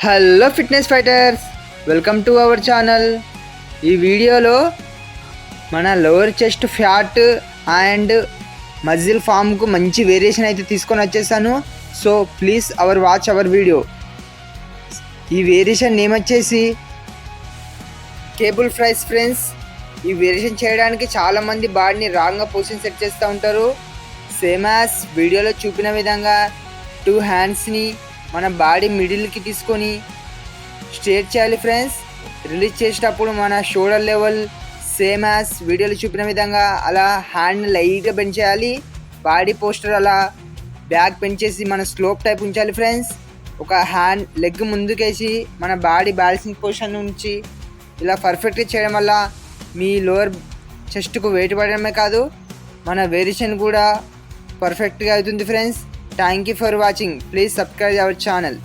Hello fitness fighters, welcome to our channel. ఈ వీడియోలో మన lower chest fat and muscle ఫామ్కు మంచి వేరియేషన్ అయితే తీసుకొని వచ్చేసాను. So please watch our video. ఈ వేరియేషన్ నేమ్ వచ్చేసి కేబుల్ ఫ్రైస్ ఫ్రెండ్స్. ఈ వేరియేషన్ చేయడానికి చాలామంది బాడీని రాంగ్గా పొజిషన్ సెట్ చేస్తూ ఉంటారు. సేమ్ యాజ్ వీడియోలో చూపిన విధంగా 2 హ్యాండ్స్ని మన బాడీ మిడిల్కి తీసుకొని స్ట్రేట్ చేయాలి ఫ్రెండ్స్. రిలీజ్ చేసేటప్పుడు మన షోల్డర్ లెవెల్ సేమ్ యాజ్ వీడియోలో చూపిన విధంగా అలా హ్యాండ్ లైట్గా బెండ్ చేయాలి. బాడీ పోస్టర్ అలా బ్యాక్ పెంచేసి మన స్లోప్ టైప్ ఉంచాలి ఫ్రెండ్స్. ఒక హ్యాండ్ లెగ్ ముందుకేసి మన బాడీ బ్యాలెన్సింగ్ పొజిషన్ నుంచి ఇలా పర్ఫెక్ట్గా చేయడం వల్ల మీ లోవర్ చెస్ట్కు వెయిట్ పడడమే కాదు, మన వేరియేషన్ కూడా పర్ఫెక్ట్గా అవుతుంది friends. Thank you for watching. Please subscribe our channel.